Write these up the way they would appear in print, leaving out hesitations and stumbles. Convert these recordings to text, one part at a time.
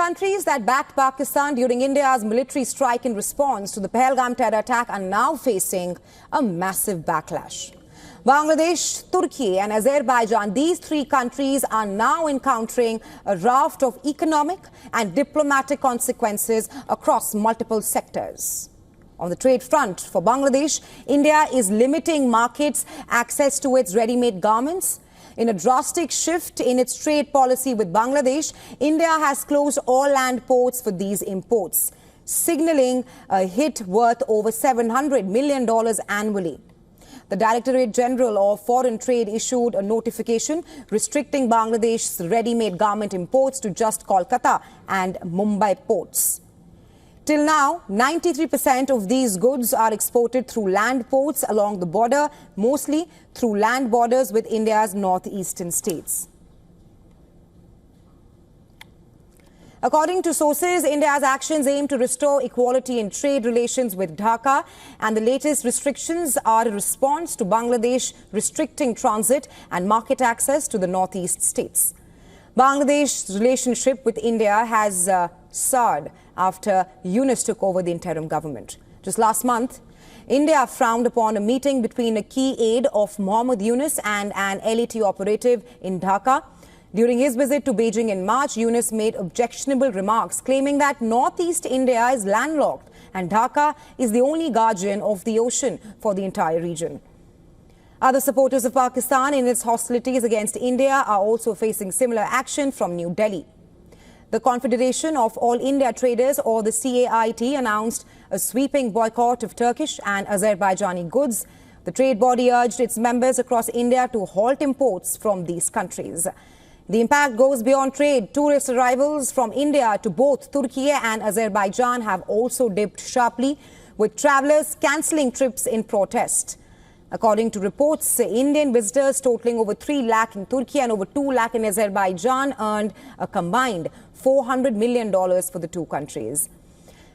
countries that backed Pakistan during India's military strike in response to the Pahalgam terror attack are now facing a massive backlash. Bangladesh, Turkiye and Azerbaijan, these three countries are now encountering a raft of economic and diplomatic consequences across multiple sectors. On the trade front, for Bangladesh, India is limiting markets' access to its ready-made garments. In a drastic shift in its trade policy with Bangladesh, India has closed all land ports for these imports, signaling a hit worth over $700 million annually. The Directorate General of Foreign Trade issued a notification restricting Bangladesh's ready-made garment imports to just Kolkata and Mumbai ports. Till now, 93% of these goods are exported through land ports along the border, mostly through land borders with India's northeastern states. According to sources, India's actions aim to restore equality in trade relations with Dhaka, and the latest restrictions are a response to Bangladesh restricting transit and market access to the northeast states. Bangladesh's relationship with India has soured after Yunus took over the interim government. Just last month, India frowned upon a meeting between a key aide of Mohammad Yunus and an LET operative in Dhaka. During his visit to Beijing in March, Yunus made objectionable remarks, claiming that northeast India is landlocked and Dhaka is the only guardian of the ocean for the entire region. Other supporters of Pakistan in its hostilities against India are also facing similar action from New Delhi. The Confederation of All India Traders, or the CAIT, announced a sweeping boycott of Turkish and Azerbaijani goods. The trade body urged its members across India to halt imports from these countries. The impact goes beyond trade. Tourist arrivals from India to both Turkiye and Azerbaijan have also dipped sharply, with travellers cancelling trips in protest. According to reports, Indian visitors totaling over 3 lakh in Turkey and over 2 lakh in Azerbaijan earned a combined $400 million for the two countries.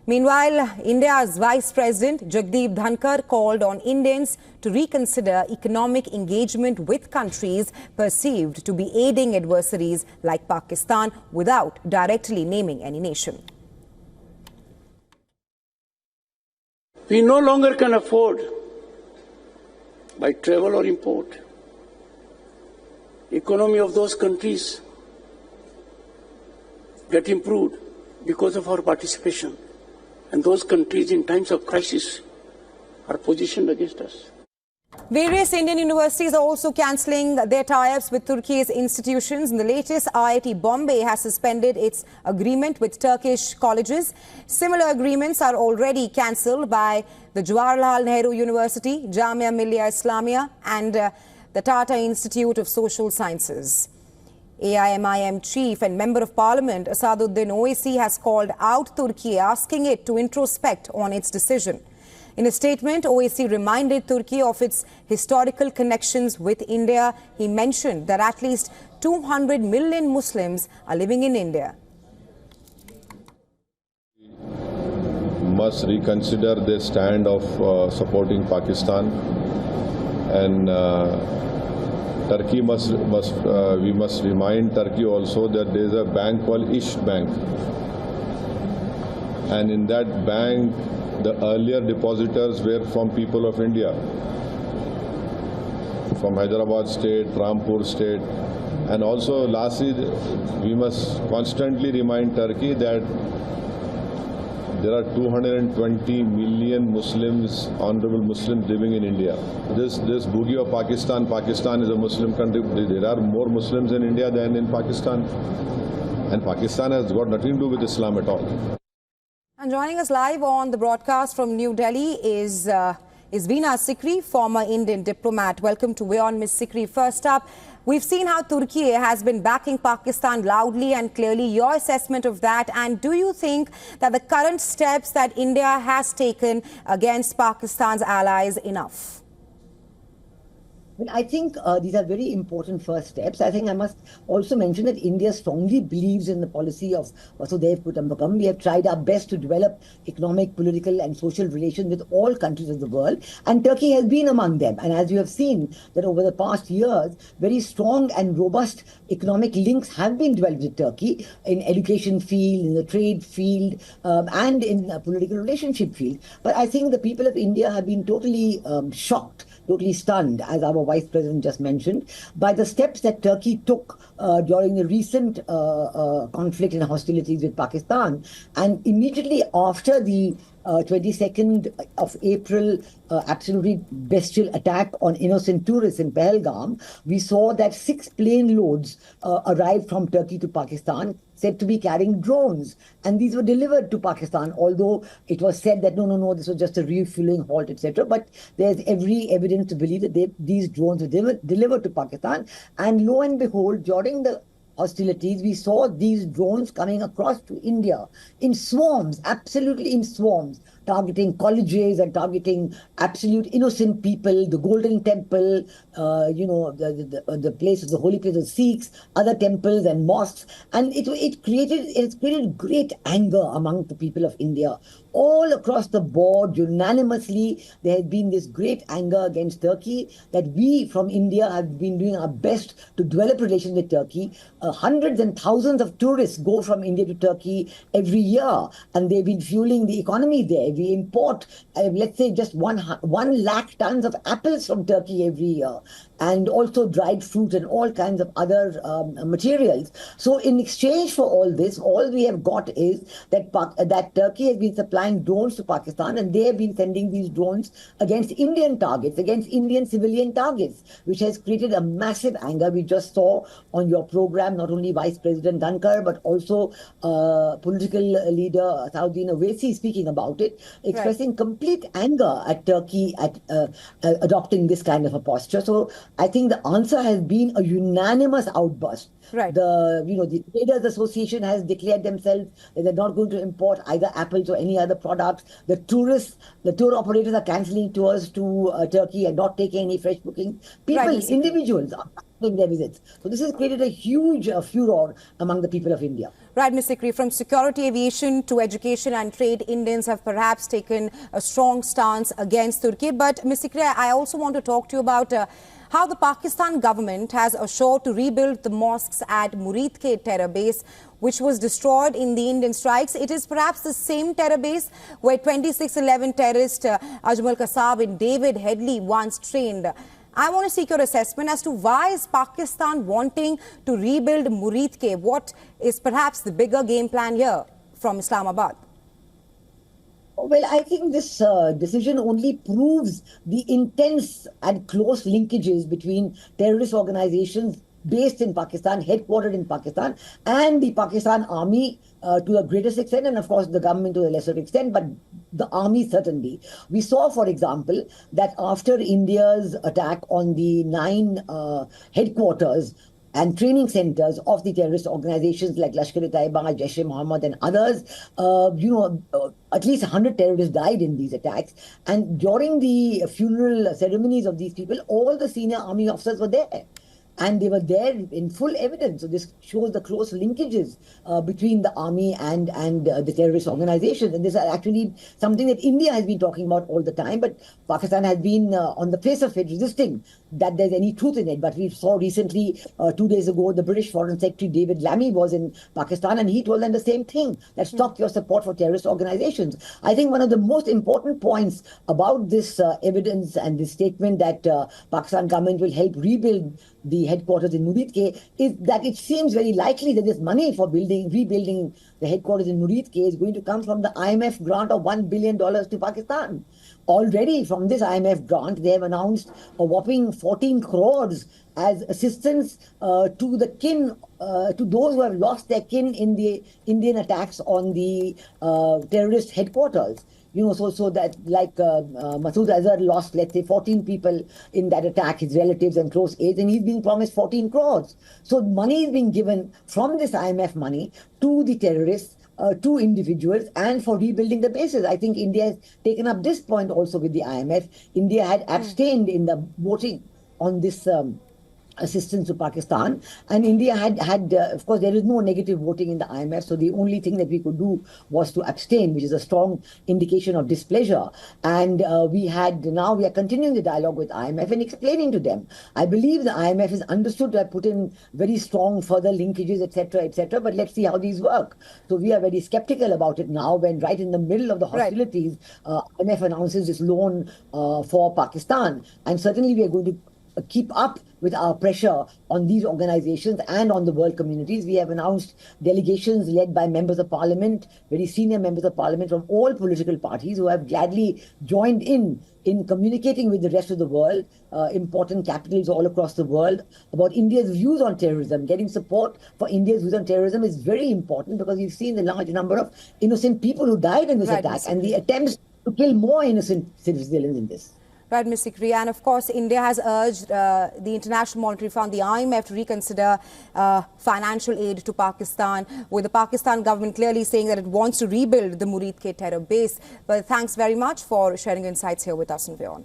Meanwhile, India's Vice President Jagdeep Dhankar called on Indians to reconsider economic engagement with countries perceived to be aiding adversaries like Pakistan without directly naming any nation. We no longer can afford, by travel or import, economy of those countries get improved because of our participation. And those countries in times of crisis are positioned against us. Various Indian universities are also cancelling their tie-ups with Turkey's institutions. In the latest, IIT Bombay has suspended its agreement with Turkish colleges. Similar agreements are already cancelled by the Jawaharlal Nehru University, Jamia Millia Islamia and the Tata Institute of Social Sciences. AIMIM chief and member of parliament Asaduddin Owaisi has called out Turkey, asking it to introspect on its decision. In a statement, Owaisi reminded Turkey of its historical connections with India. He mentioned that at least 200 million Muslims are living in India. Must reconsider their stand of supporting Pakistan, and Turkey we must remind Turkey also that there is a bank called Ish Bank, and in that bank the earlier depositors were from people of India, from Hyderabad state, Rampur state, and also lastly we must constantly remind Turkey that there are 220 million Muslims, honorable Muslims living in India. This boogie of Pakistan is a Muslim country. There are more Muslims in India than in Pakistan. And Pakistan has got nothing to do with Islam at all. And joining us live on the broadcast from New Delhi is Veena Sikri, former Indian diplomat. Welcome to WION, Ms. Sikri. First up, we've seen how Turkey has been backing Pakistan loudly and clearly. Your assessment of that, and do you think that the current steps that India has taken against Pakistan's allies enough? Well, I think these are very important first steps. I think I must also mention that India strongly believes in the policy of Vasudhaiv Kutumbakam. We have tried our best to develop economic, political, and social relations with all countries of the world, and Turkey has been among them. And as you have seen, that over the past years, very strong and robust economic links have been developed with Turkey in education field, in the trade field, and in the political relationship field. But I think the people of India have been totally shocked, totally stunned, as our Vice President just mentioned, by the steps that Turkey took during the recent conflict and hostilities with Pakistan. And immediately after the 22nd of April absolutely bestial attack on innocent tourists in Pahalgam, we saw that 6 plane loads arrived from Turkey to Pakistan, said to be carrying drones. And these were delivered to Pakistan, although it was said that no, this was just a refueling halt, etc. But there's every evidence to believe that these drones were delivered to Pakistan. And lo and behold, during the hostilities, we saw these drones coming across to India in swarms, absolutely in swarms, targeting colleges and targeting absolute innocent people, the Golden Temple, the places, the holy places of Sikhs, other temples and mosques. And it's created great anger among the people of India. All across the board, unanimously, there has been this great anger against Turkey, that we from India have been doing our best to develop relations with Turkey. Hundreds and thousands of tourists go from India to Turkey every year, and they've been fueling the economy there. We import, let's say, just 1 lakh tons of apples from Turkey every year, and also dried fruit and all kinds of other materials. So in exchange for all this, all we have got is that Turkey has been supplying drones to Pakistan, and they have been sending these drones against Indian targets, against Indian civilian targets, which has created a massive anger. We just saw on your program not only Vice President Dhankar, but also political leader Sauddin Owaisi speaking about it, expressing complete anger at Turkey at adopting this kind of a posture. So I think the answer has been a unanimous outburst. Right. The Traders Association has declared themselves that they're not going to import either apples or any other products. The tour operators are cancelling tours to Turkey and not taking any fresh bookings. People, individuals are cancelling their visits. So this has created a huge furor among the people of India. Right, Ms. Sikri, from security, aviation to education and trade, Indians have perhaps taken a strong stance against Turkey. But Ms. Sikri, I also want to talk to you about how the Pakistan government has assured to rebuild the mosques at Muridke terror base, which was destroyed in the Indian strikes. It is perhaps the same terror base where 2611 terrorist Ajmal Kasab and David Headley once trained. I want to seek your assessment as to why is Pakistan wanting to rebuild Muridke? What is perhaps the bigger game plan here from Islamabad? Well, I think this decision only proves the intense and close linkages between terrorist organizations based in Pakistan, headquartered in Pakistan, and the Pakistan army to the greatest extent, and of course the government to a lesser extent, but the army certainly. We saw, for example, that after India's attack on the 9 headquarters and training centers of the terrorist organizations like Lashkar-e-Taiba, Jaish-e-Mohammed and others, at least 100 terrorists died in these attacks. And during the funeral ceremonies of these people, all the senior army officers were there. And they were there in full evidence. So this shows the close linkages between the army and the terrorist organizations. And this is actually something that India has been talking about all the time, but Pakistan has been on the face of it resisting that there's any truth in it. But we saw recently, 2 days ago, the British Foreign Secretary David Lammy was in Pakistan, and he told them the same thing, that stop your support for terrorist organizations. I think one of the most important points about this evidence and this statement that Pakistan government will help rebuild the headquarters in Muridke is that it seems very likely that this money for rebuilding the headquarters in Muridke is going to come from the IMF grant of $1 billion to Pakistan. Already from this IMF grant, they have announced a whopping 14 crores as assistance to the kin, to those who have lost their kin in the Indian attacks on the terrorist headquarters. So that like Masood Azhar lost, let's say, 14 people in that attack, his relatives and close aides, and he's being promised 14 crores. So money is being given from this IMF money to the terrorists, to individuals, and for rebuilding the bases. I think India has taken up this point also with the IMF. India had abstained in the voting on this assistance to Pakistan. And India had of course, there is no negative voting in the IMF, so the only thing that we could do was to abstain, which is a strong indication of displeasure. And now we are continuing the dialogue with IMF and explaining to them. I believe the IMF is understood to have put in very strong further linkages, etc., but let's see how these work. So we are very skeptical about it now, when right in the middle of the hostilities, IMF announces this loan for Pakistan. And certainly we are going to keep up with our pressure on these organizations and on the world communities. We have announced delegations led by members of parliament, very senior members of parliament from all political parties, who have gladly joined in communicating with the rest of the world, important capitals all across the world, about India's views on terrorism. Getting support for India's views on terrorism is very important, because we've seen the large number of innocent people who died in this attack, and the attempts to kill more innocent civilians in this. Right, Ms. Sikri. And of course, India has urged the International Monetary Fund, the IMF, to reconsider financial aid to Pakistan, with the Pakistan government clearly saying that it wants to rebuild the Murid Ke terror base. But thanks very much for sharing insights here with us in WION.